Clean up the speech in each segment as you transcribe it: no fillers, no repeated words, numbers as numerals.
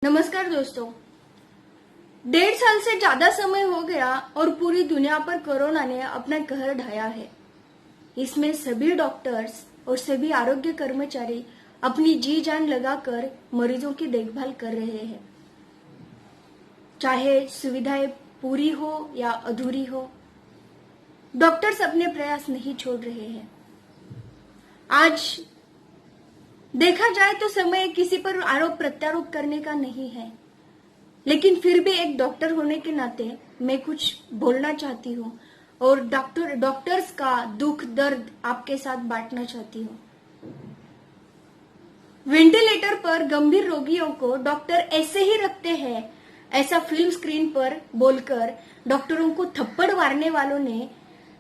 नमस्कार दोस्तों। 1.5 साल से ज्यादा समय हो गया और पूरी दुनिया पर कोरोना ने अपना कहर ढाया है। इसमें सभी डॉक्टर्स और सभी आरोग्य कर्मचारी अपनी जी जान लगाकर मरीजों की देखभाल कर रहे हैं, चाहे सुविधाएं पूरी हो या अधूरी हो। डॉक्टर्स अपने प्रयास नहीं छोड़ रहे हैं। आज देखा जाए तो समय किसी पर आरोप प्रत्यारोप करने का नहीं है, लेकिन फिर भी एक डॉक्टर होने के नाते मैं कुछ बोलना चाहती हूँ और डॉक्टर्स का दुख दर्द आपके साथ बांटना चाहती हूँ। वेंटिलेटर पर गंभीर रोगियों को डॉक्टर ऐसे ही रखते हैं, ऐसा फिल्म स्क्रीन पर बोलकर डॉक्टरों को थप्पड़ मारने वालों ने,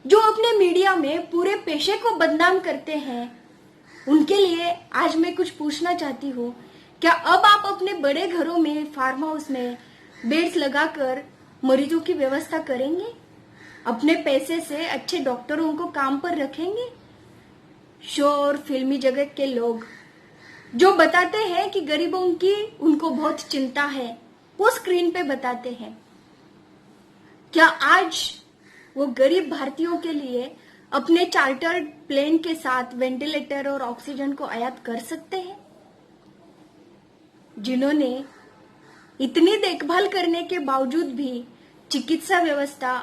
जो अपने मीडिया में पूरे पेशे को बदनाम करते हैं, उनके लिए आज मैं कुछ पूछना चाहती हूँ। क्या अब आप अपने बड़े घरों में, फार्म हाउस में बेड्स लगाकर मरीजों की व्यवस्था करेंगे? अपने पैसे से अच्छे डॉक्टरों को काम पर रखेंगे? शो और फिल्मी जगत के लोग जो बताते हैं कि गरीबों की उनको बहुत चिंता है, वो स्क्रीन पे बताते हैं। क्या आज वो गरीब भारतीयों के लिए अपने चार्टर्ड प्लेन के साथ वेंटिलेटर और ऑक्सीजन को आयात कर सकते हैं? जिन्होंने इतनी देखभाल करने के बावजूद भी चिकित्सा व्यवस्था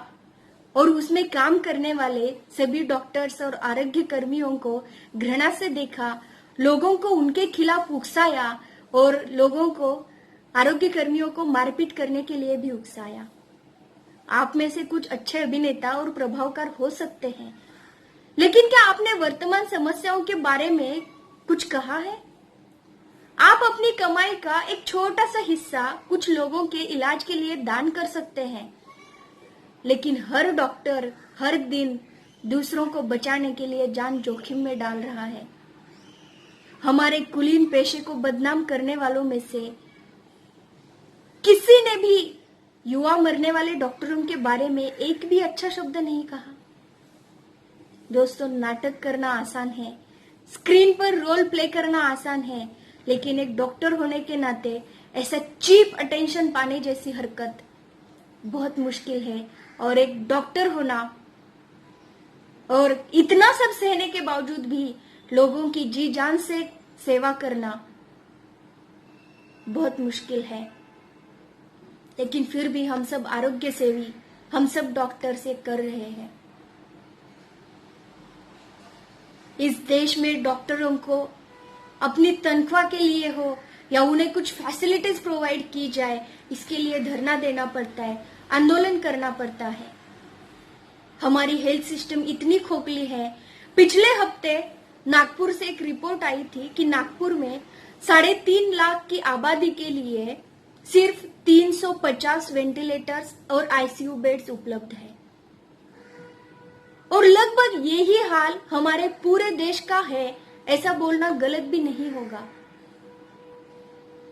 और उसमें काम करने वाले सभी डॉक्टर्स और आरोग्य कर्मियों को घृणा से देखा, लोगों को उनके खिलाफ उकसाया और लोगों को, आरोग्य कर्मियों को मारपीट करने के लिए भी उकसाया। आप में से कुछ अच्छे अभिनेता और प्रभावकार हो सकते हैं, लेकिन क्या आपने वर्तमान समस्याओं के बारे में कुछ कहा है? आप अपनी कमाई का एक छोटा सा हिस्सा कुछ लोगों के इलाज के लिए दान कर सकते हैं, लेकिन हर डॉक्टर हर दिन दूसरों को बचाने के लिए जान जोखिम में डाल रहा है। हमारे कुलीन पेशे को बदनाम करने वालों में से किसी ने भी युवा मरने वाले डॉक्टरों के बारे में एक भी अच्छा शब्द नहीं कहा। दोस्तों, नाटक करना आसान है, स्क्रीन पर रोल प्ले करना आसान है, लेकिन एक डॉक्टर होने के नाते ऐसा चीप अटेंशन पाने जैसी हरकत बहुत मुश्किल है। और एक डॉक्टर होना और इतना सब सहने के बावजूद भी लोगों की जी जान से सेवा करना बहुत मुश्किल है। लेकिन फिर भी हम सब आरोग्य सेवी, हम सब डॉक्टर से कर रहे हैं। इस देश में डॉक्टरों को अपनी तनख्वाह के लिए हो या उन्हें कुछ फैसिलिटीज प्रोवाइड की जाए, इसके लिए धरना देना पड़ता है, आंदोलन करना पड़ता है। हमारी हेल्थ सिस्टम इतनी खोखली है। पिछले हफ्ते नागपुर से एक रिपोर्ट आई थी कि नागपुर में 3.5 लाख की आबादी के लिए सिर्फ 350 वेंटिलेटर्स और आईसीयू बेड्स उपलब्ध है, और लगभग यही हाल हमारे पूरे देश का है। ऐसा बोलना गलत भी नहीं होगा।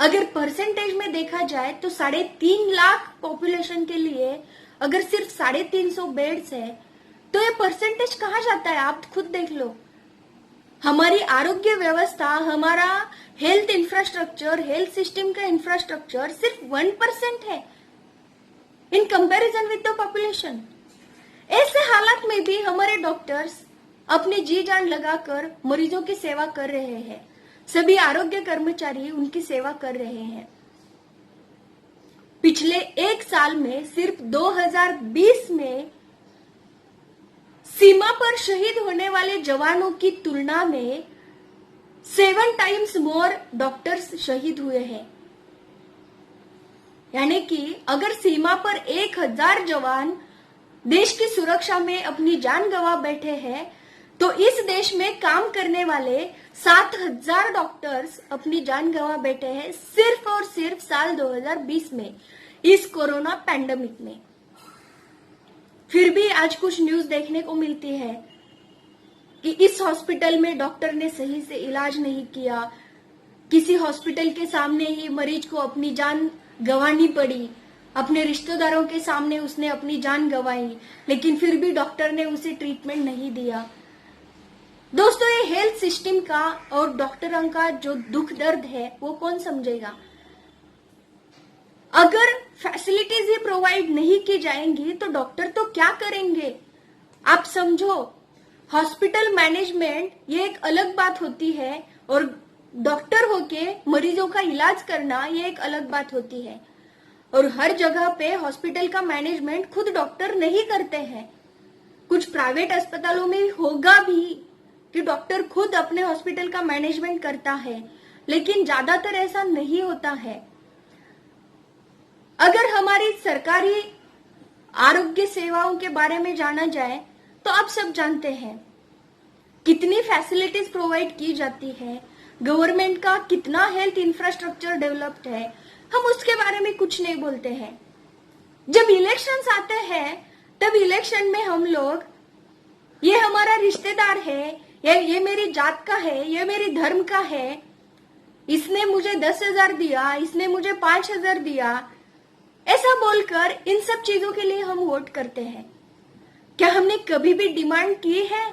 अगर परसेंटेज में देखा जाए तो 3.5 लाख पॉपुलेशन के लिए अगर सिर्फ 350 बेड्स है, तो ये परसेंटेज कहाँ जाता है? आप खुद देख लो। हमारी आरोग्य व्यवस्था, हमारा हेल्थ इंफ्रास्ट्रक्चर, हेल्थ सिस्टम का इंफ्रास्ट्रक्चर सिर्फ 1% है in comparison with the population. ऐसे हालात में भी हमारे डॉक्टर्स अपनी जी जान लगाकर मरीजों की सेवा कर रहे हैं। सभी आरोग्य कर्मचारी उनकी सेवा कर रहे हैं। पिछले एक साल में सिर्फ 2020 में सीमा पर शहीद होने वाले जवानों की तुलना में 7 टाइम्स मोर डॉक्टर्स शहीद हुए हैं। यानी कि अगर सीमा पर 1000 जवान देश की सुरक्षा में अपनी जान गंवा बैठे हैं, तो इस देश में काम करने वाले 7000 डॉक्टर्स अपनी जान गंवा बैठे हैं सिर्फ और सिर्फ साल 2020 में, इस कोरोना पैंडेमिक में। फिर भी आज कुछ न्यूज देखने को मिलती है कि इस हॉस्पिटल में डॉक्टर ने सही से इलाज नहीं किया, किसी हॉस्पिटल के सामने ही मरीज को अपनी जान गंवानी पड़ी, अपने रिश्तेदारों के सामने उसने अपनी जान गंवाई, लेकिन फिर भी डॉक्टर ने उसे ट्रीटमेंट नहीं दिया। दोस्तों, ये हेल्थ सिस्टम का और डॉक्टरों का जो दुख दर्द है वो कौन समझेगा? अगर फैसिलिटीज ही प्रोवाइड नहीं की जाएंगी तो डॉक्टर तो क्या करेंगे? आप समझो, हॉस्पिटल मैनेजमेंट ये एक अलग बात होती है और डॉक्टर होके मरीजों का इलाज करना ये एक अलग बात होती है। और हर जगह पे हॉस्पिटल का मैनेजमेंट खुद डॉक्टर नहीं करते हैं। कुछ प्राइवेट अस्पतालों में होगा भी कि डॉक्टर खुद अपने हॉस्पिटल का मैनेजमेंट करता है, लेकिन ज्यादातर ऐसा नहीं होता है। अगर हमारी सरकारी आरोग्य सेवाओं के बारे में जाना जाए तो आप सब जानते हैं कितनी फैसिलिटीज प्रोवाइड की जाती है, गवर्नमेंट का कितना हेल्थ इंफ्रास्ट्रक्चर डेवलप्ड है, हम उसके बारे में कुछ नहीं बोलते हैं। जब इलेक्शंस आते हैं तब इलेक्शन में हम लोग ये हमारा रिश्तेदार है, ये मेरी जात का है, ये मेरी धर्म का है, इसने मुझे 10,000 दिया, इसने मुझे 5,000 दिया, ऐसा बोलकर इन सब चीजों के लिए हम वोट करते हैं। क्या हमने कभी भी डिमांड की है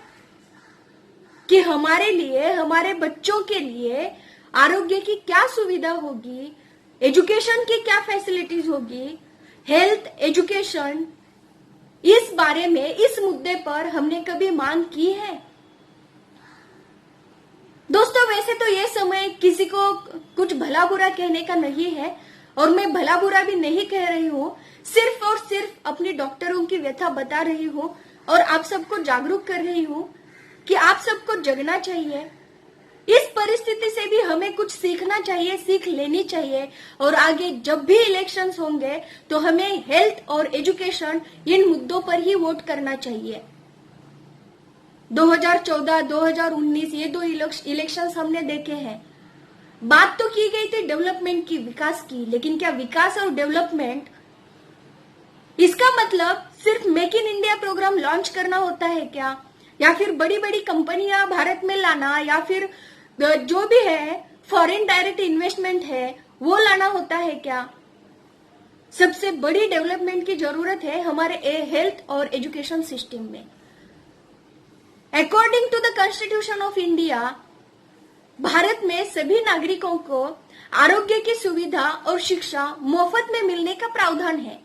कि हमारे लिए, हमारे बच्चों के लिए आरोग्य की क्या सुविधा होगी, एजुकेशन की क्या फैसिलिटीज होगी, हेल्थ, एजुकेशन, इस बारे में, इस मुद्दे पर हमने कभी मांग की है? दोस्तों, वैसे तो ये समय किसी को कुछ भला बुरा कहने का नहीं है और मैं भला बुरा भी नहीं कह रही हूँ, सिर्फ और सिर्फ अपनी डॉक्टरों की व्यथा बता रही हूँ और आप सबको जागरूक कर रही हूँ कि आप सबको जगना चाहिए। इस परिस्थिति से भी हमें कुछ सीखना चाहिए, सीख लेनी चाहिए और आगे जब भी इलेक्शंस होंगे तो हमें हेल्थ और एजुकेशन इन मुद्दों पर ही वोट करना चाहिए। 2014, 2019 ये 2 इलेक्शंस हमने देखे हैं। बात तो की गई थी डेवलपमेंट की, विकास की, लेकिन क्या विकास और डेवलपमेंट इसका मतलब सिर्फ make in India program launch करना होता है क्या? या फिर बड़ी बड़ी कंपनियां भारत में लाना, या फिर जो भी है फॉरेन डायरेक्ट इन्वेस्टमेंट है वो लाना होता है क्या? सबसे बड़ी डेवलपमेंट की जरूरत है हमारे हेल्थ और एजुकेशन सिस्टम में। According to the constitution of India, Bharat में सभी नागरिकों को आरोग्य की सुविधा और शिक्षा मुफ्त में मिलने का प्रावधान है,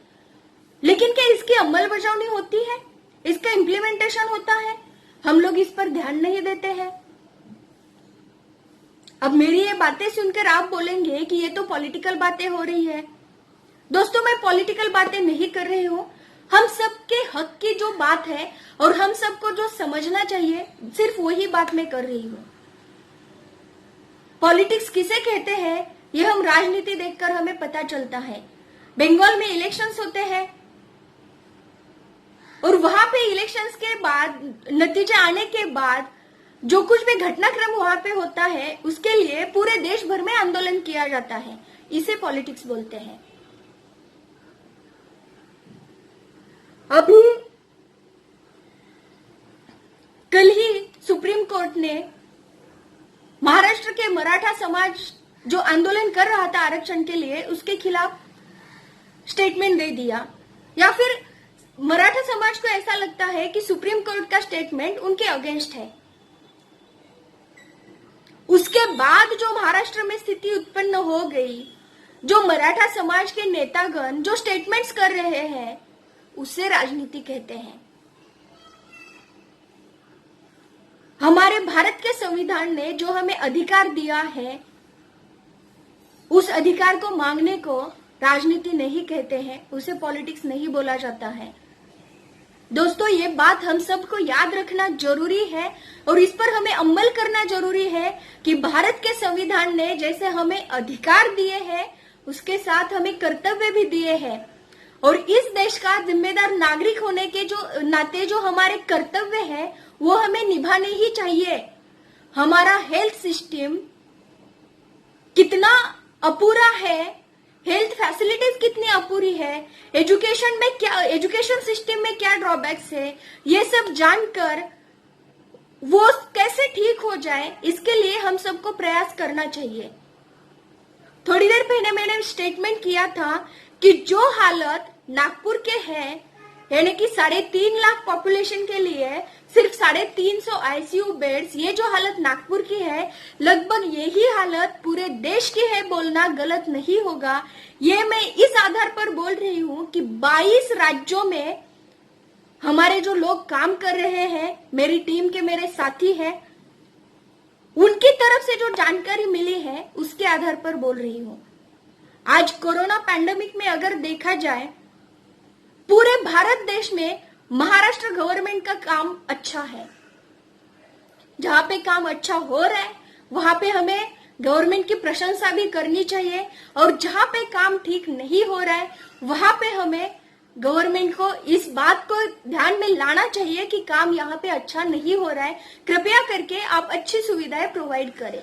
लेकिन क्या इसकी अमलबजावनी होती है? इसका इम्प्लीमेंटेशन होता है? हम लोग इस पर ध्यान नहीं देते हैं। अब मेरी ये बातें सुनकर आप बोलेंगे कि ये तो पॉलिटिकल बातें हो रही है। दोस्तों, मैं पॉलिटिकल बातें नहीं कर रही हूँ। हम सबके हक की जो बात है और हम सबको जो समझना चाहिए, सिर्फ वही बात मैं कर रही हूँ। पॉलिटिक्स किसे कहते हैं ये हम राजनीति देखकर हमें पता चलता है। बंगाल में इलेक्शंस होते हैं और वहां पे इलेक्शंस के बाद, नतीजे आने के बाद जो कुछ भी घटनाक्रम वहां पे होता है उसके लिए पूरे देश भर में आंदोलन किया जाता है। इसे पॉलिटिक्स बोलते हैं। अभी कल ही सुप्रीम कोर्ट ने महाराष्ट्र के मराठा समाज जो आंदोलन कर रहा था आरक्षण के लिए, उसके खिलाफ स्टेटमेंट दे दिया। या फिर मराठा समाज को ऐसा लगता है कि सुप्रीम कोर्ट का स्टेटमेंट उनके अगेंस्ट है। उसके बाद जो महाराष्ट्र में स्थिति उत्पन्न हो गई, जो मराठा समाज के नेतागण जो स्टेटमेंट्स कर रहे हैं, उसे राजनीति कहते हैं। हमारे भारत के संविधान ने जो हमें अधिकार दिया है, उस अधिकार को मांगने को राजनीति नहीं कहते हैं, उसे पॉलिटिक्स नहीं बोला जाता है। दोस्तों, ये बात हम सबको याद रखना जरूरी है और इस पर हमें अमल करना जरूरी है कि भारत के संविधान ने जैसे हमें अधिकार दिए हैं, उसके साथ हमें कर्तव्य भी दिए हैं और इस देश का जिम्मेदार नागरिक होने के जो नाते जो हमारे कर्तव्य है वो हमें निभाने ही चाहिए। हमारा हेल्थ सिस्टम कितना अपूरा है, हेल्थ फैसिलिटीज कितनी अपूरी है, एजुकेशन में क्या, एजुकेशन सिस्टम में क्या ड्रॉबैक्स है, ये सब जानकर वो कैसे ठीक हो जाए, इसके लिए हम सबको प्रयास करना चाहिए। थोड़ी देर पहले मैंने स्टेटमेंट किया था कि जो हालत नागपुर के है, यानी कि 3.5 लाख पॉपुलेशन के लिए सिर्फ 350 आईसीयू बेड्स, ये जो हालत नागपुर की है, लगभग यही हालत पूरे देश की है बोलना गलत नहीं होगा। ये मैं इस आधार पर बोल रही हूं कि 22 राज्यों में हमारे जो लोग काम कर रहे हैं, मेरी टीम के मेरे साथी हैं, उनकी तरफ से जो जानकारी मिली है उसके आधार पर बोल रही हूं। आज कोरोना पैंडेमिक में अगर देखा जाए, पूरे भारत देश में महाराष्ट्र गवर्नमेंट का काम अच्छा है। जहां पे काम अच्छा हो रहा है वहां पे हमें गवर्नमेंट की प्रशंसा भी करनी चाहिए, और जहां पे काम ठीक नहीं हो रहा है वहां पे हमें गवर्नमेंट को इस बात को ध्यान में लाना चाहिए कि काम यहाँ पे अच्छा नहीं हो रहा है, कृपया करके आप अच्छी सुविधाएं प्रोवाइड करें।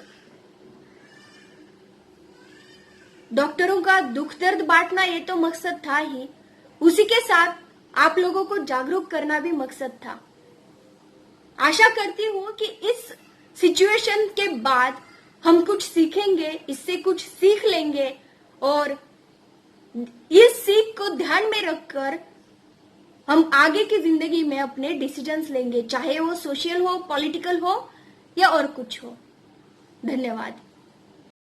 डॉक्टरों का दुख दर्द बांटना ये तो मकसद था ही, उसी के साथ आप लोगों को जागरूक करना भी मकसद था। आशा करती हूं कि इस सिचुएशन के बाद हम कुछ सीखेंगे, इससे कुछ सीख लेंगे, और इस सीख को ध्यान में रखकर हम आगे की जिंदगी में अपने डिसीजंस लेंगे, चाहे वो सोशल हो, पॉलिटिकल हो या और कुछ हो। धन्यवाद।